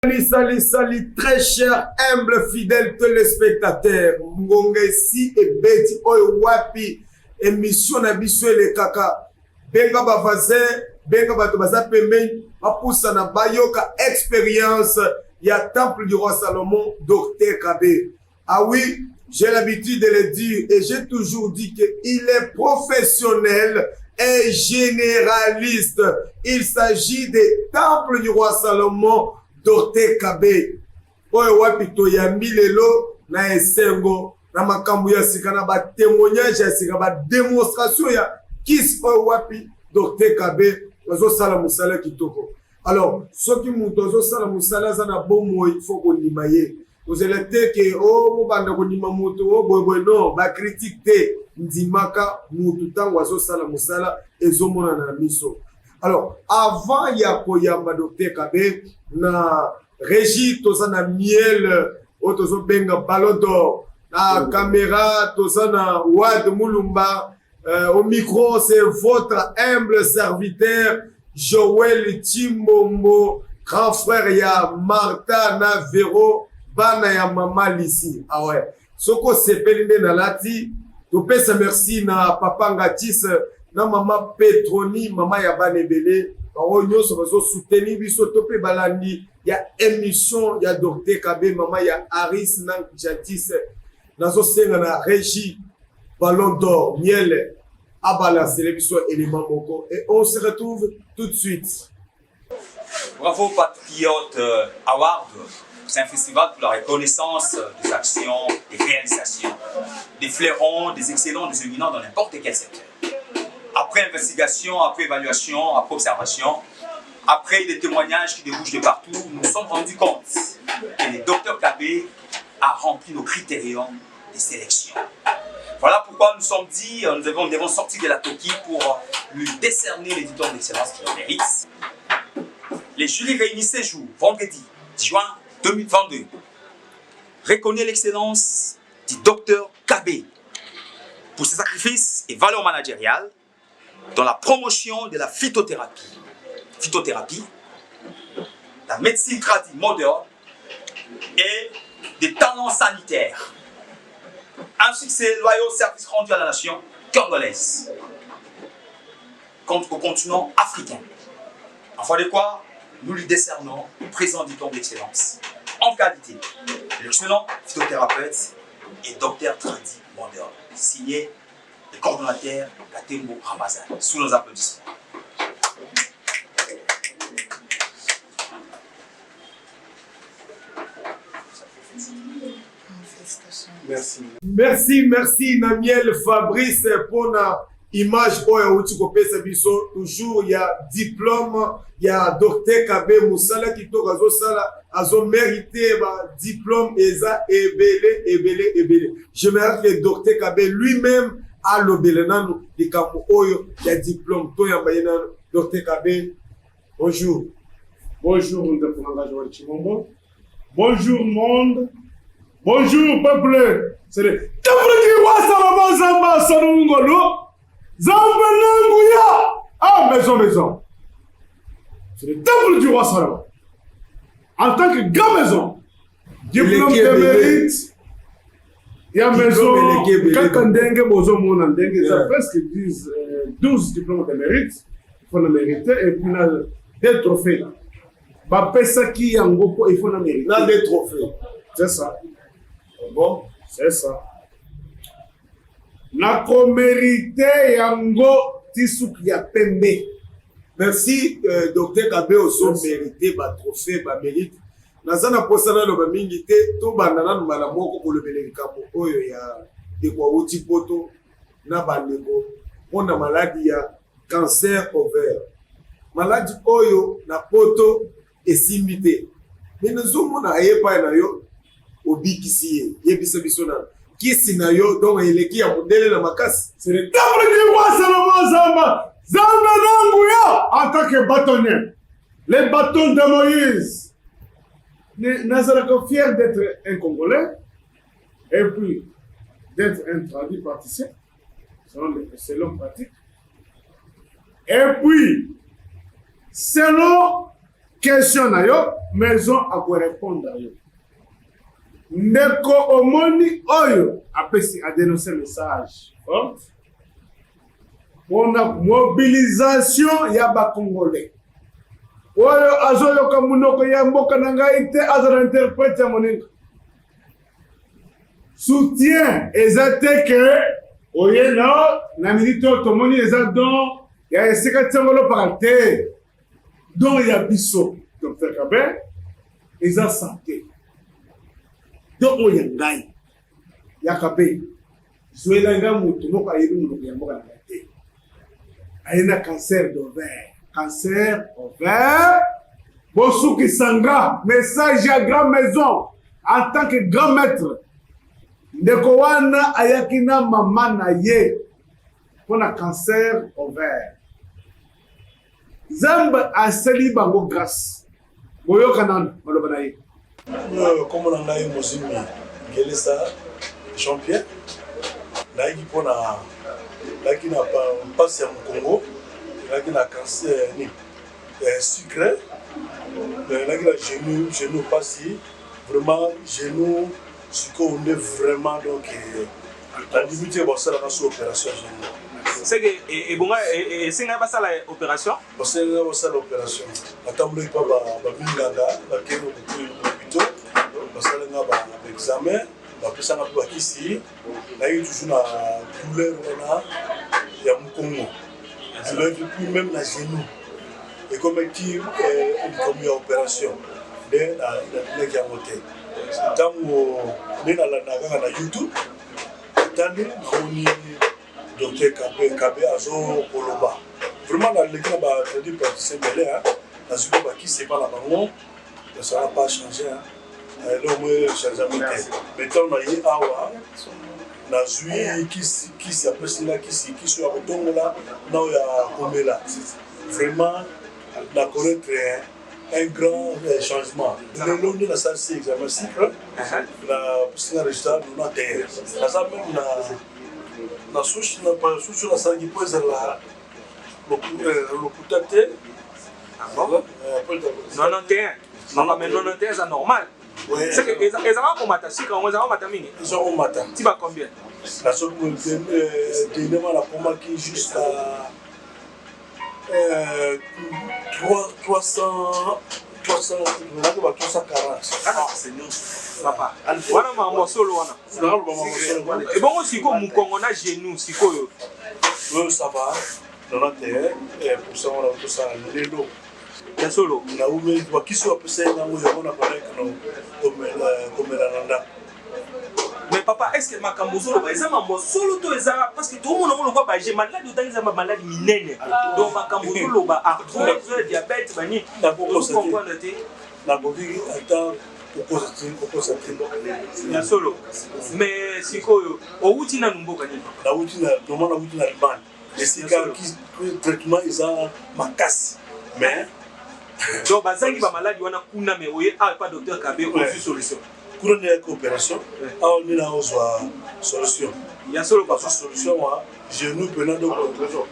Salut, très cher, humble, fidèle téléspectateur. Ngonga ici et Betty Oyo Wapi. Émission na biso le kaka. Benga ba voisin, benga ba tobaza pembe, apoussa na bayoka expérience. Il y a Temple du Roi Salomon, Dr Kabé. Ah oui, j'ai l'habitude de le dire et j'ai toujours dit qu'il est professionnel et généraliste. Il s'agit des Temple du Roi Salomon, Dr Kabé. Oyo wapi toyambi lelo na esengo na makambo ya sika na ba témoignage ya sika ba démonstration ya kisi oyo wapi Dr Kabé ozo sala musala kitoko. Alors soki muto ozo sala musala za na bomo il faut qu'on limaye. Vous allez dire que oh mo banda ko lima muto oh boy non ba critique te ndimaka muto tango ozo sala musala ezomona na miso. Alors, avant ya koyamba Dr Kabé, na régie tozana miel, tozo benga ballon d'or, na caméra tozana Wad Mulumba, au micro c'est votre humble serviteur Joël Chimbombo, grand frère ya Martha Navero, bana ya mama Lissi. Ah ouais, soko sepelinde na lati, to pesa merci na papa Ngatis. Na mama Petroni, mama ya banebele, on nyonso bazo soutenir biso topé balandi ya émission ya Dr Kabé, mama ya Aris Nang Jatis, nazo senga na régie ballon d'or, miel, abala sélection élément moko et on se retrouve tout de suite. Bravo Patriote Award. C'est un festival pour la reconnaissance des actions, des réalisations, des flairons, des excellents, des éminents dans n'importe quel secteur. Après investigation, après évaluation, après observation, après des témoignages qui débouchent de partout, nous nous sommes rendus compte que le Dr Kabé a rempli nos critériums de sélection. Voilà pourquoi nous sommes dit, nous devons sortir de la coquille pour lui décerner les diplômes d'excellence qu'il mérite. Les jurys réunis ce jour, vendredi 10 juin 2022, reconnaît l'excellence du Dr Kabé pour ses sacrifices et valeurs managériales dans la promotion de la phytothérapie, la médecine traditionnelle moderne et des talents sanitaires. Un succès loyal au service rendu à la nation congolaise contre au continent africain. En foi de quoi, nous lui décernons le présent diplôme d'excellence en qualité de l'excellent phytothérapeute et docteur tradi moderne, signé le coordonnateur Katembo Ramazan, sous nos applaudissements. Merci Namiel Fabrice pour la image oyo uti kopesa biso. Toujours il y a diplôme, il y a Dr Kabé Moussala qui to gazo sala azo mérité ba diplôme eza ebele. Je mérite que Dr Kabé lui-même a l'obélé nanu de kambo oyo ya diplôme to ya bayena Dr Kabé. Bonjour. Bonjour Joël Chimbombo. Bonjour monde. Bonjour peuple. C'est le Temple du Roi Salomon Zamba Salongolo. Zamba Nanguya. Ah maison. C'est le Temple du Roi Salomon. En tant que grand maison. Diplôme de mérite. Il y a maison. Quand Ndenge Bozo Monandenge, ça presque 12 diplômes de mérite. Il faut le mériter. Et puis là, des trophées. Bapesaki Yangoko, il faut le mériter. Là, des trophées. C'est ça. Bon, c'est ça. Nako mérité yango tisuk ya pembe. Merci Dr Kabé oso mérité ba trophée ba mérite. Nazana posana lo ba mingi te to bandana no mala moko ko le beleka oyo ya de kwa uti poto na bandeko on a maladie ya cancer ovaire. Maladie oyo na poto esimbité. Mais nous sommes na yepa na yo obikisi yebisa bisona kisi na yo donc eleki ya modèle na makasi. C'est le Temple du Roi Salomon Zamba Nanguya en tant que bâtonnier. Les bâtons de Moïse. Nazareth fier d'être un Congolais et puis d'être un traduit praticien selon pratique. Et puis selon question na yo maison akorépondre yo ndeko omoni oyo apesi adénoncer message pona mobilisation ya bakongolais oyo azoyoka munoko ya mboka na ngai te azala interprète ya moninga soutien eza te ke oye na minute oyo tomoni eza don ya esika tiangolo para te don ya biso Dr Kabe eza santé don oyo ya ngai ya Kabe zoela nga mutu moko ayebi munoko ya mboka na ngai te ayena cancer d'ovaire bosuki sanga message ya grand maison en tant que grand maître ndeko wana ayaki na mama na ye mpona cancer ovaire Nzambe asali bango grâce boyoka nano maloba na ye kombo na ngai mozimi Ngelesa Jean-Pierre nayaki mpona nayaki na mpasi ya mokongo nayaki na cancer sucre nayaki na genou mpasi vraiment genou sikoyo nde vraiment donc na limite basalaka so opération genou c'est que ebonga esenga basala opération basenga basala opération atambulaki mpa baminganga bakende hôpital basalenga baexamen bapesanga mpe bakisi nayaki toujours na douleur wana ya mokongo douleur depuis même na genou ekomaki likambo ya opération nde natunaki yango te ntango nde nalandaka kaka na youtube atandi namoni Dr Kabe azokoloba vraiment naleki na batradi praticien bele nazuki bakisi epa na bango ça n'a pas changé eloko mwe changement te mais ntango naye awa nazwi kisi apesinga kisi oyo ya kotongola na oyo ya komela vraiment na connaître un grand changement. Lelo nde nasalisi examen cycle na pesinga résultat 91 naza même na sushi nasalaki mpo ezala lokuta te 91 mais 91 eza normal c'est que ezala komata sika yango ezala komata mingi eza komata ti ba combien nasoki dernièrement nakomaki jusqu'à 340. Papa, wana mambo solo wana. Et bon siko mukongo na genou sikoyo. Ça va. 91% on a tout ça lelo. Ya solo. Na ume wakiso apesa na moyo yona pareka no komela nanda. Mais papa, est-ce que makambo solo ba eza mambo solo to eza parce que tout le monde on voit ba j'ai maladie autant eza maladie minene. Donc makambo solo ba arthrose, diabète bani. Comprendre te. Na bobi ata kokosa ya solo. Mais sikoyo outi na numboka nini? Na outi na normalement outi na Liban. Et c'est que traitement eza makasi. Mais donc bazangi ba maladie wana kuna mais oye pas docteur Kabe aussi solution. Kuna ne coopération on est là ozwa solution. Il y a solo pas solution wa genou pena donc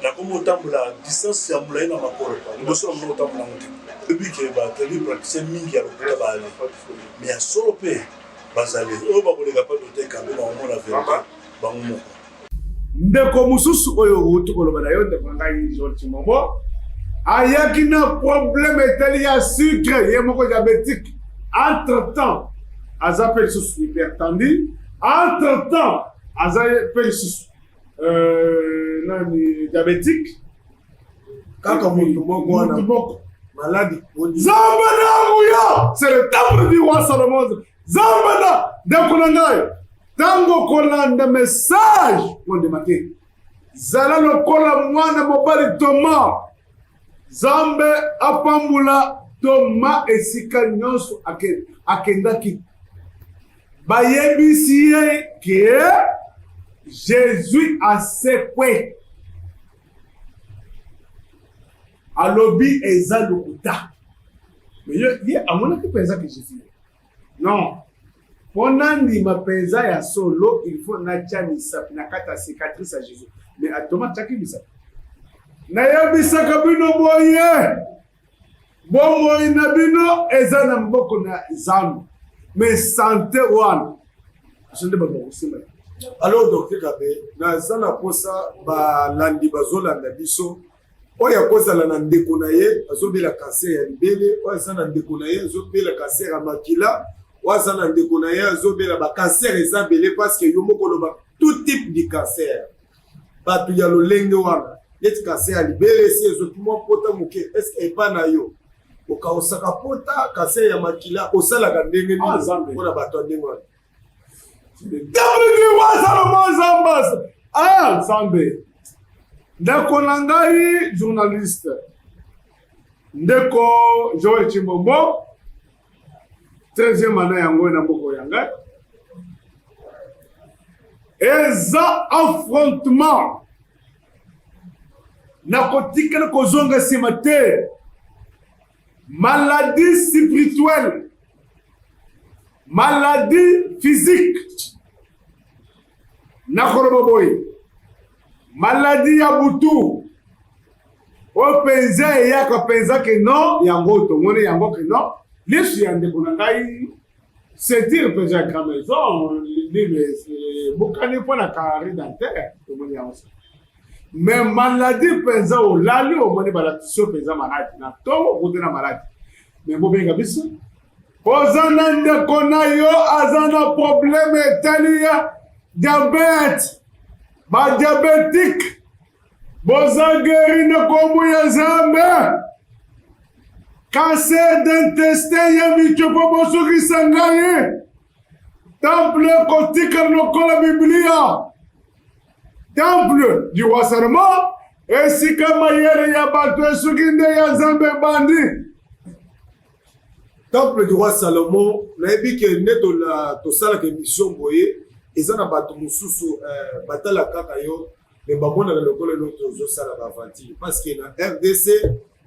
na comme tambola distance ya mulai na makolo. Ndoso mo tambola ngote. Depuis que ba teli praticien mingi ya lokota ba ali. Mais ya solo pe bazali o ba koleka pas docteur Kabe ba mo la vérité ba mo. Ndeko mususu oyo utu koloba na yo ndeko ngai George Mombo ayaki na problème etali ya sucre ye moko diabétique entre-temps aza lisusu hypertendu entre-temps aza lisusu nani diabétique kaka mutu moko wana maladi Zambana c'est le temple du roi Salomon Zambana ndeko na ngai tango kolanda message monde matin zala lokola mwana mobali Thomas Zambe apambula Thomas esika nyonso akendaki bayebisi ye ke Jésus asekwe alobi eza lokuta mais ye amonaki penza ke Jésus non pona ndima penza ya solo il faut natia misapi na kata cicatrice à Jésus mais à Thomas tiaki misapi nayebisaka bino boye Bongo inabino eza na mboko na Zambe. Mais santé wana. Asende ba kusema. Alors docteur Kabe, na zana posa ba landi bazolanda biso. Oya kozala na ndeko na ye azobela cancer ya libele, oya zana ndeko na ye azobela cancer ya makila, oya zana ndeko na ye azobela ba cancer eza belé parce que yo moko loba tout type de cancer. Batu ya lolenge wana, neti cancer ya libele si ezotuma pota muke, est-ce que epa na yo? Oka osaka pota cancer ya makila osala ka ndenge ni Zambe mpona bato ndenge wana. Dabri wasalo mazambas. Ah Zambe. Ndeko na ngai journaliste. Ndeko Joël Chimbombo. 13e année yango na mboko ya ngai. Eza affrontement. Na kotika na kozonga simate. Maladie spirituelle, maladie physique, nakoroboboy, maladie ya butu, o penza ya ka penza ke non, yango to mone yango ke non, lesu ya ndeko na ngai, c'est dire penza ka maison, les bokani pona carré dentaire, to mone yango. Mais maladie penza o lali o moni balatisio penza maladi na to o na maladi mais bo benga biso ozana ndeko na yo azana problème italia diabète ba diabétique boza guéri na kombo ya Zambe cancer d'intestin ya michopo bosoki sangaye temple kotika no kola biblia temple du wasarma esi kama yere ya bato esukinde ya Zambe bandi temple du roi Salomon nayebi ke ndeto la tosala ke mission boye eza na bato mususu batala kaka yo me bamona na lokolo loto zosala ba aventure parce que na RDC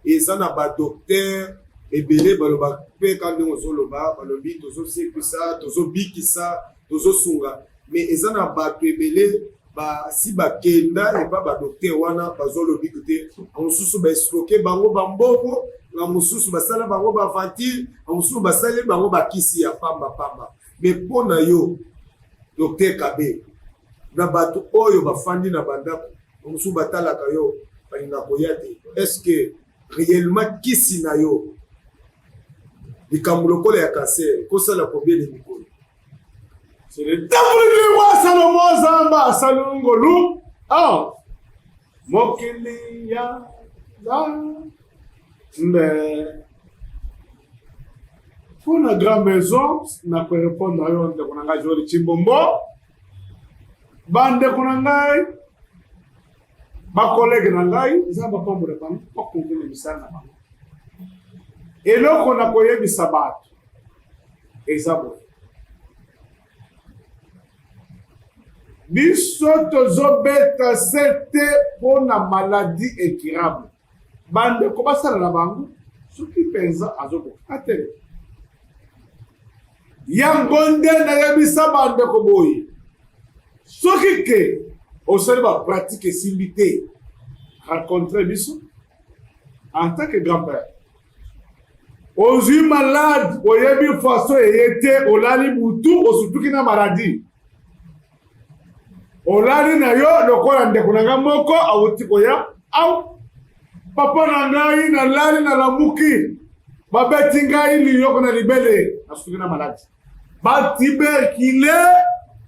eza na ba docteur ebele baloba pe kandi ozoloba balobi tozosekisa tozobikisa tozosunga mais eza na bato ebele ba si bakenda et ba docteur wana bazolobi kute mususu ba estroke bango bamboko na mususu basala bango ba aventure mususu basala bango bakisi ya pamba mais pona yo docteur Kabe na bato oyo bafandi na bandako mususu batalaka yo balinga koyate est-ce que réellement kisi na yo likambulo ya cancer kosala combien de mikolo? C'est le temple wa Salomon Zamba salungolu ah mokili ya mais pour la grande maison na ko répondre yo ndeko na ngai Joël Chimbombo bande ko na ngai ba collègue na ngai Zamba kombo de bango ko konvene misana na bango eloko na koyebisa bato ezabo biso tozobeta sete pona maladie incurable bande ko basala na bango soki penza azoko atele yango nde nayebisa bande ko boye soki ke osali ba pratique esimbi te rencontrer biso en tant que grand-père ozwi malade oyebi façon eyete olali butu osutuki na maladie olali na yo lokola ndeko na nga moko awuti koya au papa na ngai na lali na lamuki babeti ngai liyoko na libele asutuki na maladie batubercule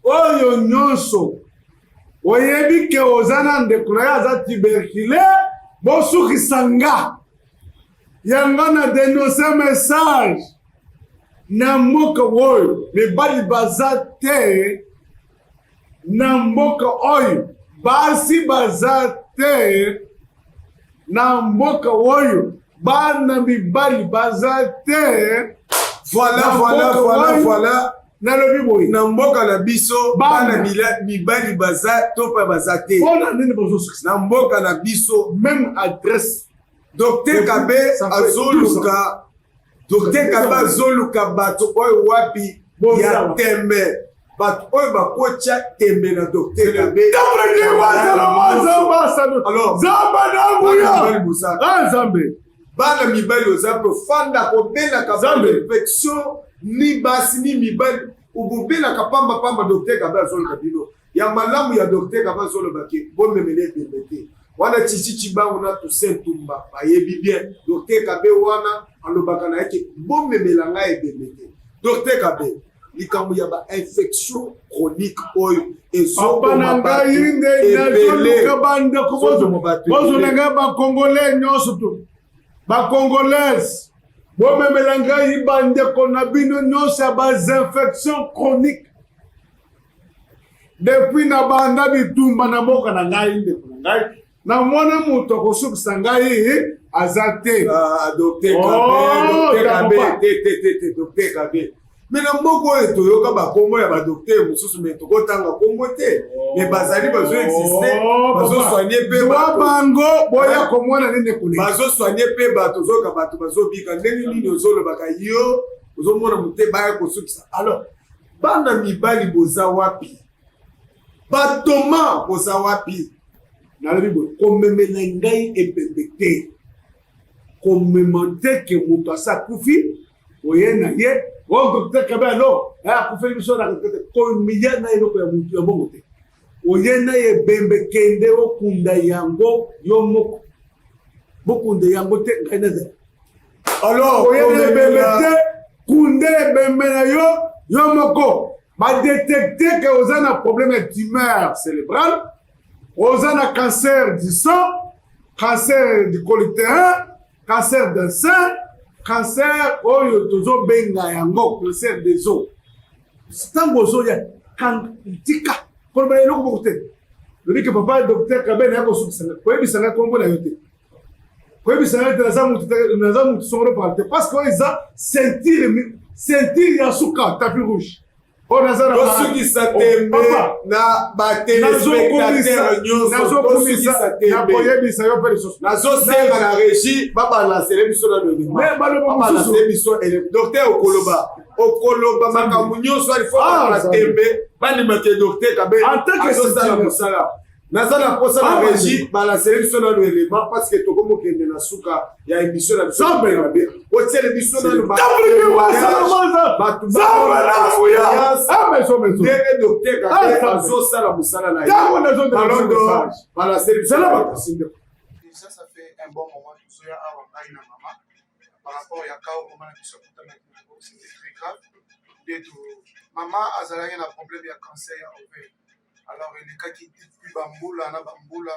oyo nyonso oyebi ke ozana ndeko na yo aza tubercule bosukisa nga yanga na dénoncer message na mboka oyo mibali baza te na mboka oyo basi baza te na mboka oyo bana mibali baza te voilà na lobi boy na mboka na biso bana mibali baza to pa baza te ona nini bozo na mboka na biso même adresse docteur Kabe azoluka docteur Kabe azoluka bato oyo wapi ya tembe bato oyo bakocha tembe na docteur Kabe alors Zamba na nguya Zambe bana mibali oza profanda kobelaka infection ni basi ni mibali ububelaka pamba docteur Kabe azoloba bino ya malamu ya docteur Kabe azoloba ke bomemele bembete wana chichichi bango na Toussaint Tumba bayebi bien docteur Kabe wana alobaka na yake bomemela ngai bembete docteur Kabe likambo ya ba infection chronique oyo ezobana ngai nde nazoluka banda bozolanga ba congolais nyonso to ba congolaise bomemela ngai bandeko na bino nyonso ya bainfection chronique depuis na banda bitumba na boka na ngai ndeko na ngai na mwana moto akosukisa ngai aza te docteur Kabe mais na moko oyo toyoka bakombo ya badocteur mosusu me tokotanga kombo te me bazali bazoexiste bazosoigne mpe bango boya komona nini kule bazosoigne mpe bato ozoyoka bato bazobika ndenge nini ozolobaka yo ozomona mote baya kosukisa alors bana mibali boza wapi batoma boza wapi nalobi boye komemela ngai ebembe te komema te ke moto asa kufi oye na ye docteur Kabe alo akufeli biso na komiya na eloko ya mutu ya bongo te oye na ye bembe kende okunda yango yo moko bokunda yango te ngai na ze alors oye na bembe te kunde bembe na yo moko ba détecter que oza na problème de tumeur cérébrale oza na cancer du sang cancer du col utérin cancer d'un sein cancer oyo tozo benga yango cancer des os tango ozoya tika kolba eloko moko te lobi ke papa docteur Kabe na yako sukisanga koyebisanga kombo na yo te koyebisanga te naza mutu songolo par te parce que eza sentir ya suka tapis rouge tosukisa tembe na batelespectateur nyonso tosukisa tembe nazosenga na régie babalansele biso na lobabalanse biso docteur okoloba makambo nyonso alifo na tembe bandimake docteur Kabe azosala mosala naza na posa na régie balansele biso na loelema parce que tokomokende na suka ya émission na biso otiele biso na ndenge docteur Kabe azosala mosala na balansele biso ça fait un bon moment que Zoya a rencontré ma maman par rapport à Kao moment qui se c'était très grave de tout maman a un problème de cancer au ovaire alors les cas qui depuis bamboula na bamboula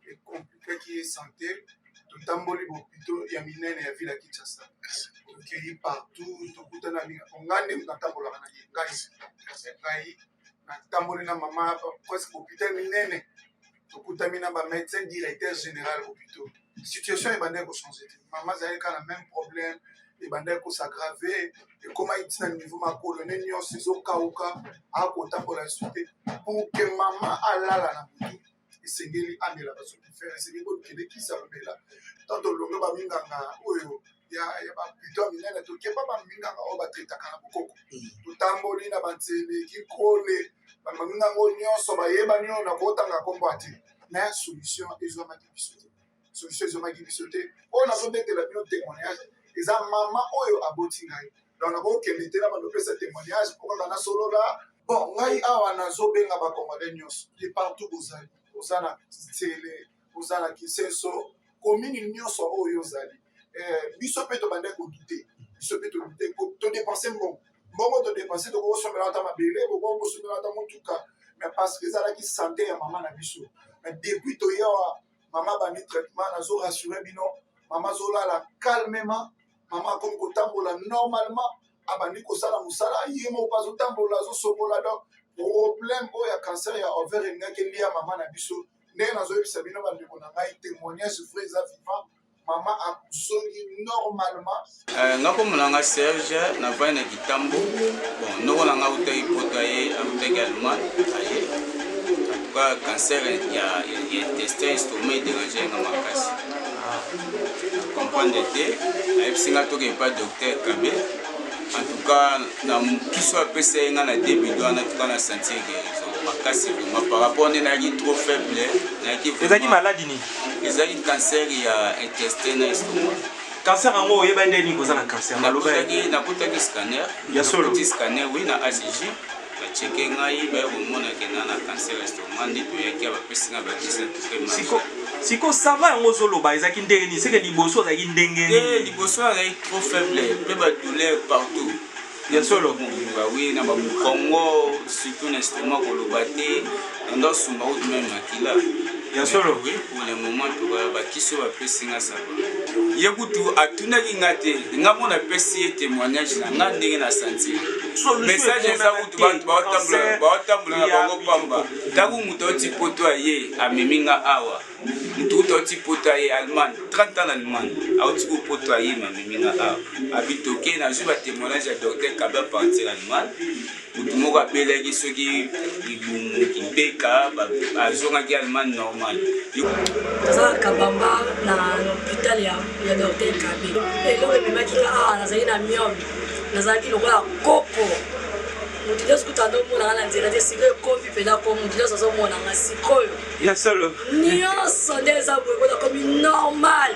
et compliqué qui est santé tout tamboli hôpital ya minene ya ville Kinshasa qui partout tout kutana minga ngane mtatambola na ngai na tamboli na maman presque hôpital minene tout kutamina ba médecin directeur général hôpital situation est bandé ko changer maman a le même problème et bandé ko s'aggraver et comment il tient niveau ma colonel nyo sizo kauka a kota pour la suite pour que maman alala na mutu isengeli andela ba so faire c'est des bonnes qui ça là tant longo ba minganga oyo ya ba plutôt minene to ke ba minganga o ba traiter kana bokoko to tamboli na bantsele ki kole ba minganga nyonso ba yeba nyo na kotanga kombo ati mais solution ezomaki bisote solution ezomaki bisote on a besoin de la bio témoignage eza maman oyo aboti ngai donc nakokende te na bandopesa témoignage okoka na solo la bon ngai awa nazobenga bakongole nyonso de partout bozali oza na tele oza na kisenso commune nyonso oyo ozali biso mpe tobande kodute biso mpe todute todepense mbongo todepense tokokosomela ata mabele bokokosomela ata motuka mais parce que ezalaki santé ya mama na biso mais depuis toyawa mama bandi traitement nazo rassurer bino mama zolala calmement mama comme kotambola normalement abandi kosala musala ye moko azotambola azosobola donc problème oyo ya cancer ya ovaire engaki lia mama na biso ndenge nazoyebisa bino bandeko na ngai témoignage vrai eza vivant mama azongi normalement nga komona nga Serge navai na kitambo bon noko na nga utaki poto ye akutaki allemagne aye en tout cas cancer ya intestin estomac edérange nga makasi comprendre te ayebisi nga toke epa docteur Kabe en tout cas na kiso apesa ye nga na début wana tuka na sentir guérison makasi vraiment par rapport nde nayaki trop faible ezalaki maladi nini ezalaki cancer ya intestin na estomac cancer yango oyeba ndeni kozala cancer nakutaki scanner ya solo scanner oui na ACJ bacheke ngai bayokomonake na cancer estomac nde toyaki bapesinga bakisa siko sava yango ozoloba ezalaki ndenge nini seke liboso ozalaki ndenge nini liboso azalaki trop faible mpe badouleur partout ya solo oui na bakongo surtout na estomac koloba te ndosumba kutu meme makila ya solo oui pour le moment bakisi oyo bapesinga sava ye kutu atunaki nga te nga mona apesi ye témoignage na nga ndenge na sentir message eza kutu bato baotambola na bango pamba ntango moto auti poto aye amemi nga awa moto kutu auti poto aye allemagne 30 ans na allemagne auti ku poto aye mamemi nga awa abitoke nazwi batémoignage ya docteur kabe apartir allemagne motu moko abelaki soki libumu kibeka azongaki allemagne normal tozalaka bamba na hôpital ya docteur Kabe eloko ememaki nga awa nazalaki na miome nazalaki lokola kopo motu nyonso kutu andomonanga na nzela te sikoyo ekomi mpena ko motu nyonso azomonanga sikoyo ya solo nyonso nde eza boye kota komi normal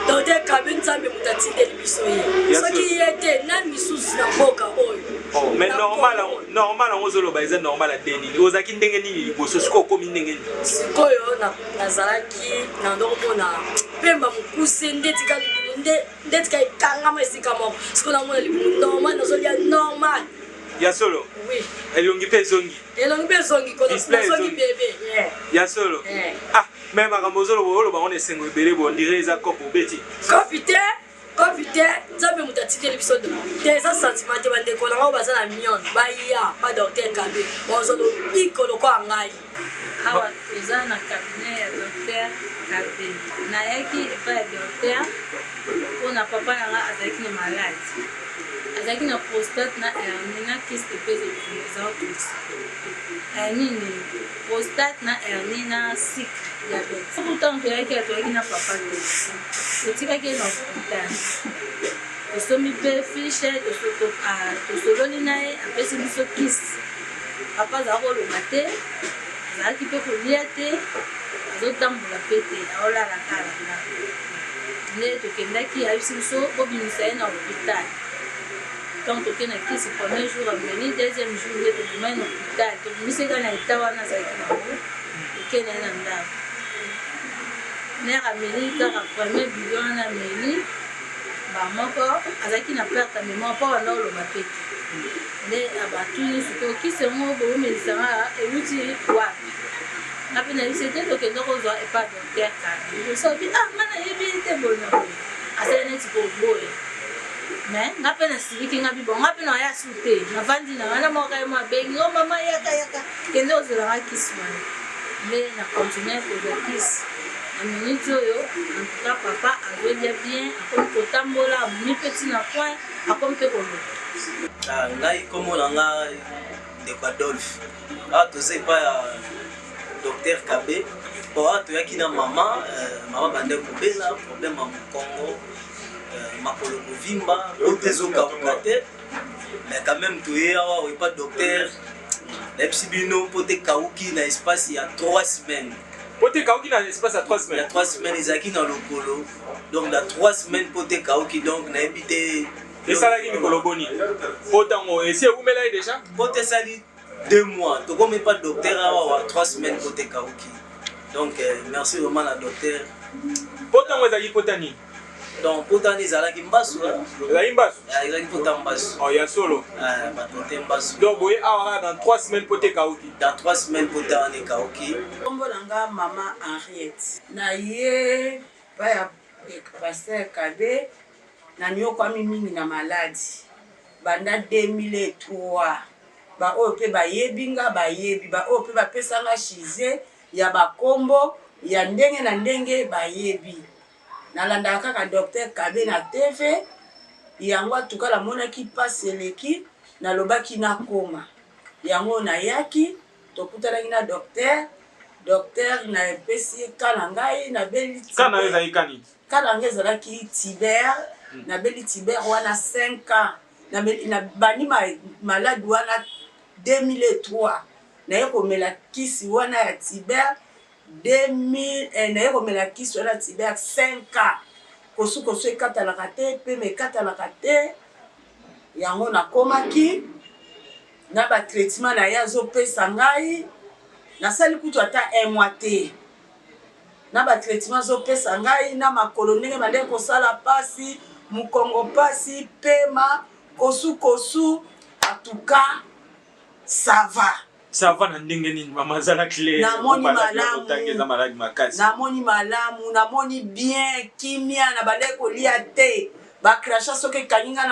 docteur Kabe nzambe moto atindeli biso ye soki ye te nani misusu na mboka oyo mais normal yango ozoloba eza normal ate nini ozalaki ndenge nini liboso sikoyo okomi ndenge nini sikoyo nazalaki na ndokomona pemba mokuse ndetika ekangama esika moko sikoyo namona libumu normal nazolia normal ya solo oui elongi mpe ezongi nazongi bebe ya solo me makambo ozoloba ngo na esengo ebele bondire eza kopo obeti kofi te nzambe moto atikeli biso te eza sentiment te bandeko nango baza na mione baya ba docteur Kabe ozolobi lokola ngai awa toza na cabinet ya docteur Kabe nayaki epai ya docteur mpona papa nanga azalaki na malade azalaki na prostate na hernie na kyste epese eza nini prostate na hernie na cycle diabète pourtant toyaki na papa te totikaki na hôpital tosomi mpe fiche tosololi na ye apesi biso kisi papa azala koloba te azalaki mpe kolia te azotambola mpe te aolala kala nde tokendaki ayebisi biso obimisa ye na hôpital donc tokende na kisi premier jour ameni deuxième jour nde tobima ye na hôpital tobimisi eka na eta wana azalaki nango tokende ye na ndako mare ameni kaka premier bilio wana ameni bamoko azalaki na perte ya mémoire mpo wana oloba pe te nde abatuni sikoyo kisi yango bomelisanga euti wapi nga mpe nayebisi te tokende kozwa epa docteur Kabe soki nga nayebi te bono asali neti koboye mais nga mpe nasiliki nga bibo nga mpe naya su te navandi na wana moko ye mabengi o mama yaka kende ozolanga kisi wana nde na continue kozwa kisi na minute oyo antuka papa azolia bien akomi kotambola amoni mpe ntina point akomi mpe koloba ngai kombo na nga ndeko Adolphe awa toza epai ya docteur Kabe po awa toyaki na mama bande kobela problème ya mokongo makolo kovimba ote ezokauka te mais quand même toye awa epai docteur nayebisi bino mpo te kauki na espace ya 3 semaines Pote kauki na espace à 3 semaines. Il y a 3 semaines, ils ont dans le colo. Donc, dans 3 semaines, pote kauki, donc, n'a évité. Et ça, là, il y a Koloboni. Autant, et si vous mettez là déjà Pote sali 2 mois. Donc, on met pas de docteur à 3 semaines, pote kauki. Donc, merci vraiment à la docteur. Potant, vous avez potani. Donc, potan ils ont la gimbasu. La gimbasu. Ils ont potan basu. Oh, il y a solo. Potan basu. Donc, vous voyez, dans 3 semaines, pote kauki. Dans 3 semaines, potan est kauki. Kombo nanga maman Henriette. Na ye ba ya pasteur Kabe na nyokwami mingi na maladi. Banda 2003. Ba oyo pe ba yebinga ba yebi ba oyo pe ba pesanga chize ya ba kombo ya ndenge na ndenge ba yebi. Nalanda kaka docteur Kabe na TV yango atukala monaki pasi eleki nalobaki na koma yango na yaki tokutanaki na docteur na epesi kana ngai na beli kana ezali kani kana ngai ezalaki Tiber na beli Tiber wana 5 ans na bani malade wana 2003 na yekomela kisi wana ya Tiber 2000 na yekomela kisi wana Tiber 5 ans kosu ekatalaka te pema ekatalaka te yango nakomaki na batraitement na ye azopesa ngai nasali kutu ata 1 mois te na batraitement azopesa ngai na makolo ndenge bande kosala pasi mokongo pasi pema kosu atuka ça va na ndenge nini mama zala clair namoni malamu namoni bien kimia na bande kolia te bakrasha soki ekanginga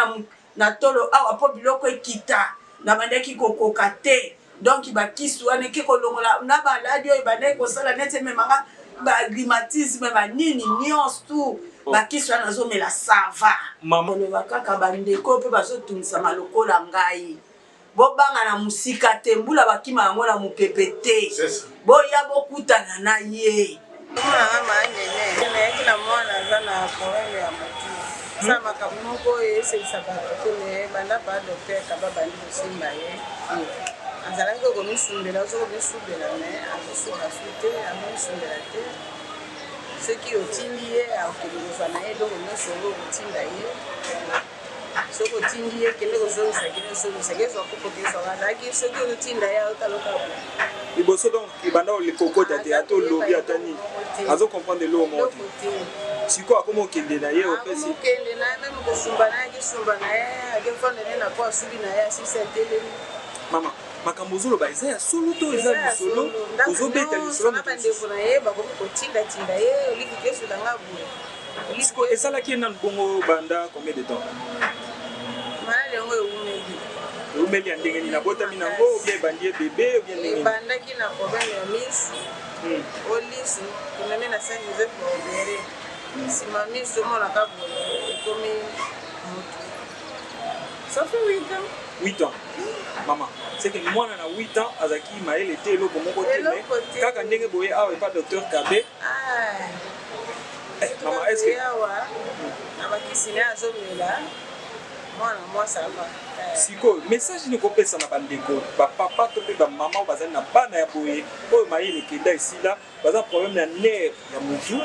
na tolo awa po biloko ekita na bandeki kokoka te donc bakisi wana eke kolongola na baladi oyo bandeki kosala neti ememanga bagrimatisme banini nyonso tu bakisi wana azomela sava oloba kaka bandeko mpe bazotungisama lokola ngai bobanga na musika te mbula bakima yango na mopepe te boya bokutana na ye omona maanene nayaki na mwana aza na probleme ya motu sa makambo moko oyo eselisaka tokone banda pa docteur kaba bandi kosimba ye azalaki komisumbela ozokomisubela me akosuka su te akomisumbela te soki otindi ye akokende kozwa na ye eloko nyonso oyo okotinda ye soki otindi ye kende kozongisaki ozongisaki ezwa kokota ezwaka azalaki soki ozotinda ye otaloka liboso donc ebanda olekokota te ata olobi ata nini azokomprendre eloko moko te sikoyo akoma okende na ye opesi okende na ye meme kosumba na ye akisumba na ye akefandene na po asubi na ye asisi atelemi mama makambo ozoloba eza ya solo to eza lisolo ozobeta lisolo na bandeko na ye bakomi kotindatinda ye oliki kesudanga boye esalaki ye nanu bongo banda combien de temps maladi yango eumeli eumeli ya ndenge nini abotami nango obia ebandi ye bebe obia ndenge ebandaki na problème ya misu olisi komeme na saint joseph baobere nsima misu omonaka boye ekomi motu ça fait 8 ans mama c'est que mwana na 8 ans azaki mayele te eloko moko te me kaka ndenge boye awa epa docteur Kabe mama est-ce que awa na bakisi ne azomela mwana mwasi ava sikoyo message ni kopesa na bandeko bapapa to mpe bamama oyo bazali na bana ya boye oyo mayele ekenda esila baza problème ya nerf ya motu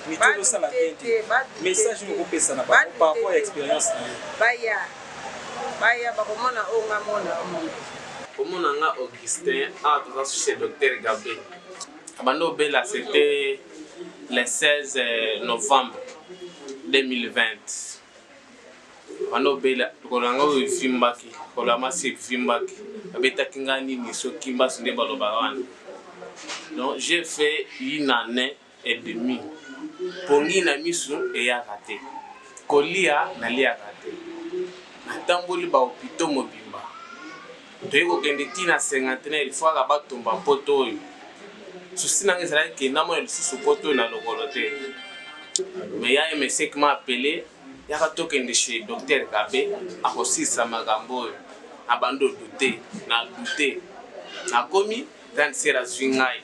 mito ezosala bien te message ni kopesa na bango par rapport ya expérience baya bakomona oyo nga mona komona nga Augustin awa toza chez docteur Gabe abanda obela c'était le 16 novembre 2020 abanda obela lokolo nga oyo efimbaki lokolo ya masi efimbaki babetaki nga nini soki mbasi nde balobaka wana donc j'ai fait 1 année et demie pongi na misu eyaka te kolia naliaka te natamboli bahopito mobimba toyei kokende ntina cinquantenaire fois kaka batomba poto oyo susi nanga ezalaki kenda mona lisusu poto oyo na lokolo te mais ya msek ma apele yaka tokende chez docteur Kabe akosilisa makambo oyo abandi odute na dute nakomi grande sere azwi ngai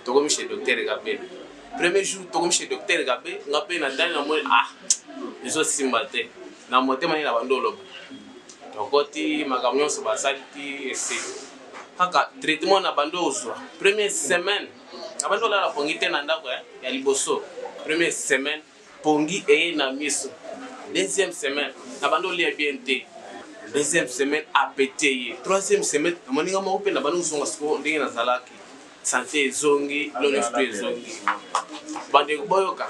tokomi chez docteur Kabe premier jour tokomi chez docteur Kabe nga mpe natali na moni ezosimba te na motema nini na bandi oloba tokoti makambo nyonso basali ti ese kaka traitement na bandi ozwa première semaine na bandi olala pongi te na ndako ya liboso première semaine pongi eye na miso deuxième semaine na bandi olia bien te deuxième semaine apete ye troisième semaine namoninga moko mpe na bandi ozonga siko ndenge nazalaki santé ezongi lo nyonso to ezongi bandeko boyoka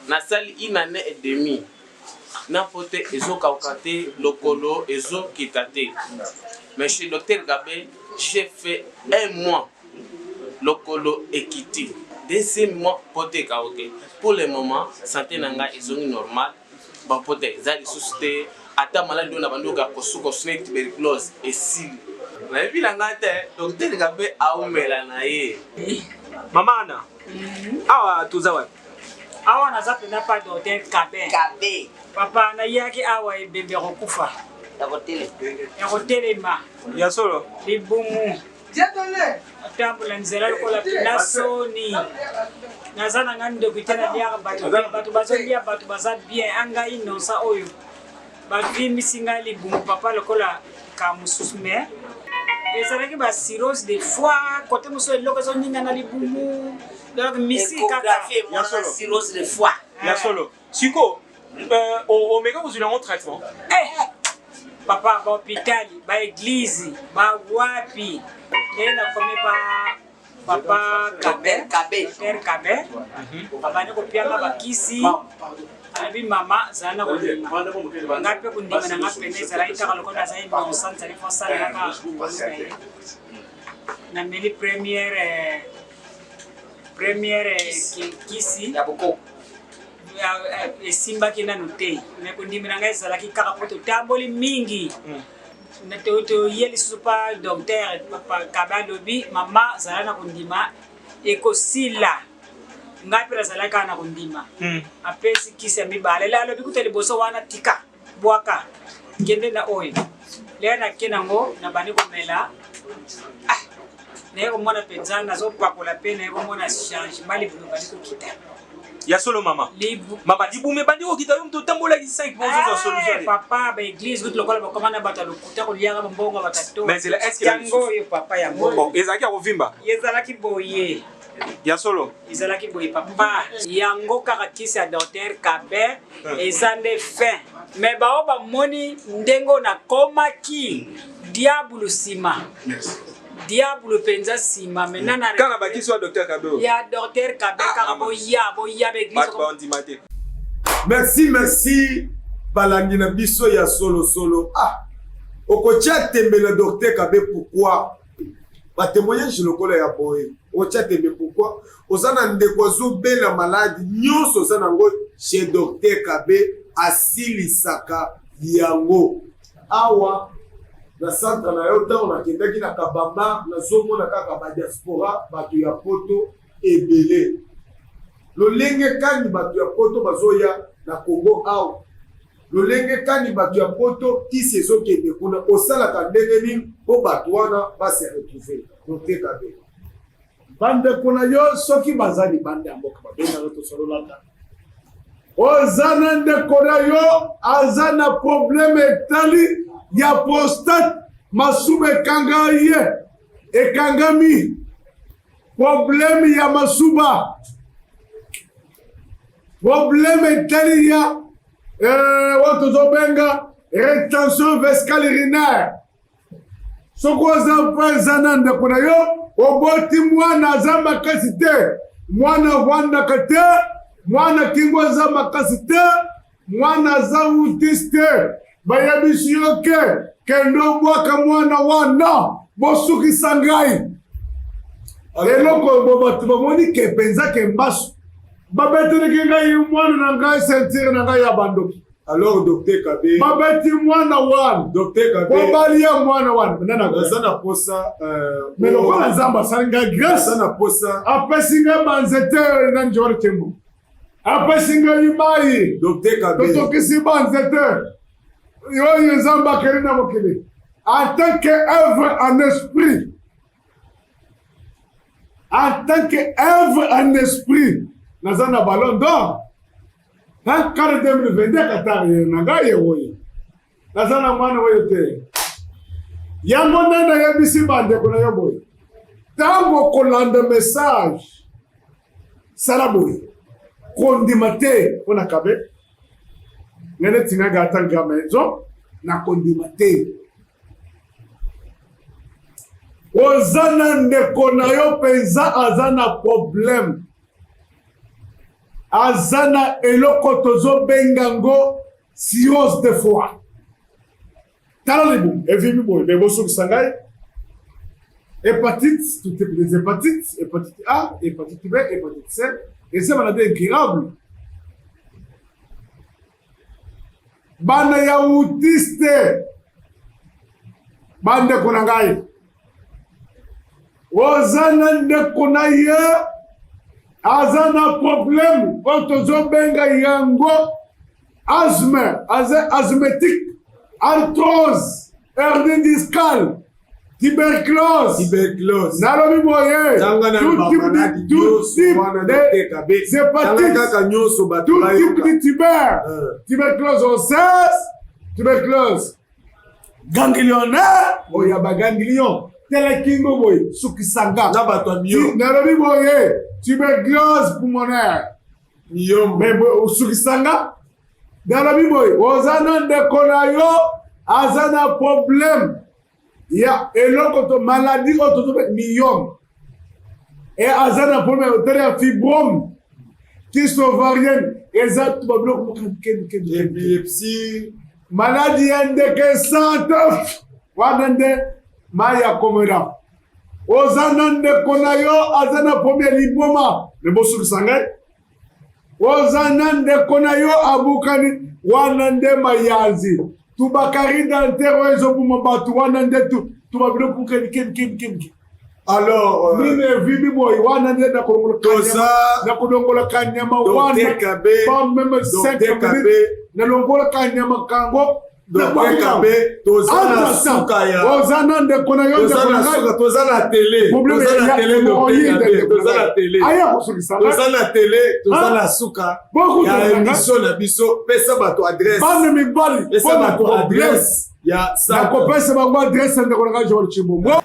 nasali 1 année et demie na pote ezokauka te lokolo ezokita te mais chez docteur Gabe j'ai fait 1 mois lokolo ekiti deuxième mois pote ekauke pour le moment santé na ngai ezongi normal bapote eza lisusu te ata maladi oyo na bandi oyoka kosukosu ne tuberculose esili nayebi na ngai te docteur Gabe aumela na ye mama ana awa toza wapi awa naza pena pa docteur Kabe papa nayaki awa ebembe kokufa yakotelema ya solo libumu atambula nzela lokola na soni naza na nga ndeko te naliaka bato bazolia bato baza bien anga inosa oyo bavimisi ngai libumu papa lokola ka mosusu me ezalaki basirose de fois kote mosusu eloko ezoninga na libumu donc misi kaka cirrhose de foie ya solo siko Omega, vous avez un traitement. Papa, ba hôpital, ba église, ba wapi. Et na famille papa Kabé. Père Kabé. Papa ne kopianga ba kisi. Abi mama zana ko ngape kundima na ngape ne zara ita kaloko na zai no santa ni fosala ka na meli première kisi ya boko simba kina nute me kundima na ngai zara ki kaka poto tamboli mingi na to yeli super docteur papa Kabalobi mama zara na kundima ekosila ngapi razala kana kundima apesi kisa mibale lalo bikutele boso wana tika bwaka kende na oil le na kenango na bani komela ne ko mona penzana zo pakola pena ko mona change mali bu bani ko kita ya solo mama mama dibu me bandi ko kita yo mto tambola ki 5 bonzo solution papa ba église gut lokola ba komana batalo kuta ko lianga mbongo batato mais est-ce que yango yo papa ya mbongo ezaki akovimba yezalaki boye ya solo izalaki boye papa yango kaka kisi ya docteur Kabé ezande fin mais bao bamoni ndengo na komaki diable sima diable penza sima menana kana bakisi wa docteur Kabé ya docteur Kabé kaka boya beglise merci balangi na biso ya solo okotia tembe na docteur Kabé pourquoi ba témoignage lokola ya boye okotia tembe pourquoi osana ndeko azobela malade nyonso osana ngo chez docteur Kabé asilisaka yango awa na centre na yo ntango nakendaki na Kabamba nazomona kaka badiaspora bato ya poto ebele lolenge kani bato ya poto bazoya na Congo awa lolenge kani bato ya poto kisi ezokende kuna osalaka ndenge nini mpo bato wana base retrouve docteur Kabé bandeko na yo soki bazali bande ya mboka babengaka tosololanda ozana ndeko na yo aza na probleme etali ya prostate masuba ekangami probleme ya masuba probleme etali ya watozobenga rétention vesicale urinaire soko oza mpe ezana ndeko na yo oboti mwana aza makasi te mwana avandaka te mwana kingo aza makasi te mwana aza autiste te bayebisi yo ke kende obwaka mwana wana bosukisa ngai eloko bato bamoni ke mpenza ke mbasu babeteleki ngai mwana na ngai sentire na ngai ya bandoki alors docteur Kabé babeti mwana wana docteur Kabé bobalia mwana wana nana aza na posa mais lokola nzambe asali ngai grâce aza na posa apesi ngai banzete na njori tembo apesi ngai mai docteur Kabé totokisi banzete oyo nzambe akeli na mokili en tant que œuvre en esprit naza na ballon d'or kare 2022 Qatar ye na ngai yewoye naza na mwana oyo te yango nde nayebisi bandeko na yo boye ntango kolanda message sala boye kondima te mpo na Kabé ngene tingaka ata ngama ezo na kondima te oza na ndeko na yo mpenza aza na problème aza na eloko tozobenga ngo cirrhose de foie tala libumu evimi boye me bosukisa ngai hépatite tout type des hépatites hépatite A hépatite B hépatite C eza maladie incurable bana ya autiste bandeko na ngai oza na ndeko na ye aza na problème oyo tozobenga yango asthme asthmatique arthrose hernie discale tuberculose nalobi boye tout type de tuberculose osseuse tuberculose ganglionnaire oyo baganglion telekingo boye sukisanga na bato ya mio nalobi boye tuberculose pulmonaire mais sukisanga dans la Bible ozana ndeko na yo azana problème ya eloko to maladie oto to myome et azana problème de fibrome kyste ovarienne exact bablo épilepsie maladie ndeke santé wadande maya komera ozana ndeko na yo azana problème liboma le bosu sangai ozana ndeko na yo abukani wana nde mayanzi tubakari dantero ezobuma batu wana nde tubabilo kukeni alors mine vibi boy wana nde nakodongola kanyama wana pas même 5 minutes nalongola kanyama kango Docteur Kabe, tozana suka ya ozana ndeko na yo tozana télé tozana télé tozana télé tozana suka ya émission na biso pesa bato adresse bande mibali pesa bato adresse ya na kopesa bango adresse ndeko na Joel Chimombo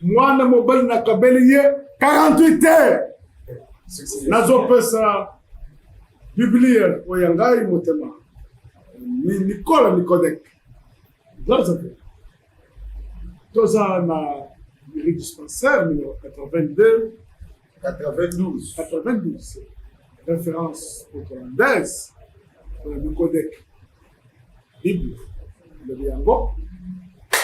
mwana mobali na kabeli ye 48 heures nazopesa biblia oyangai motema Nicolas Nicodec. Toza na mairie dispensaire numéro 92. Référence hollandaise pour le Nicodec. Bible.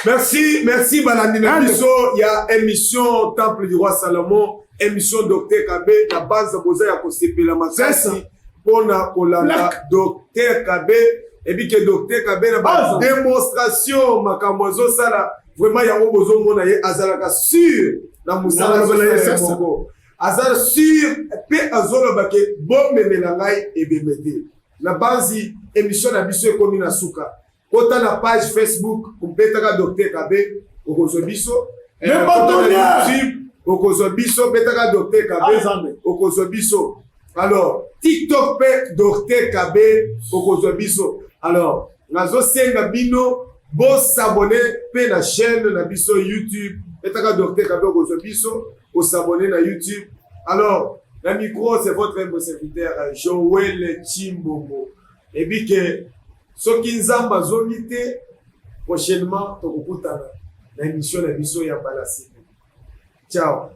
Merci Balandina Biso. Il y a émission Temple du Roi Salomon, émission Docteur Kabe, la base de Boza ya Kosepe la Makasi, pour na kolanda Docteur Kabe. Et puis que Docteur Kabe na démonstration makambozo sala vraiment yango bozo mona ye azalaka sûr na musala na moko azala sûr pe azolo bake bombe melangai e bemete na base émission na biso ekomi na suka kota na page Facebook kupetaka Docteur Kabe okozo biso mais pas YouTube okozo biso betaka Docteur Kabe okozo biso alors TikTok pe Docteur Kabe okozo biso. Alors, nazo senga bino bo s'abonner pe la chaîne na biso YouTube. Etaka Docteur Kabe okozo biso o s'abonner na YouTube. Alors, la micro c'est votre humble serviteur Joel Chimbombo. Et puis que soki nzamba zonité prochainement tokokutana na émission na biso ya Balasi. Ciao.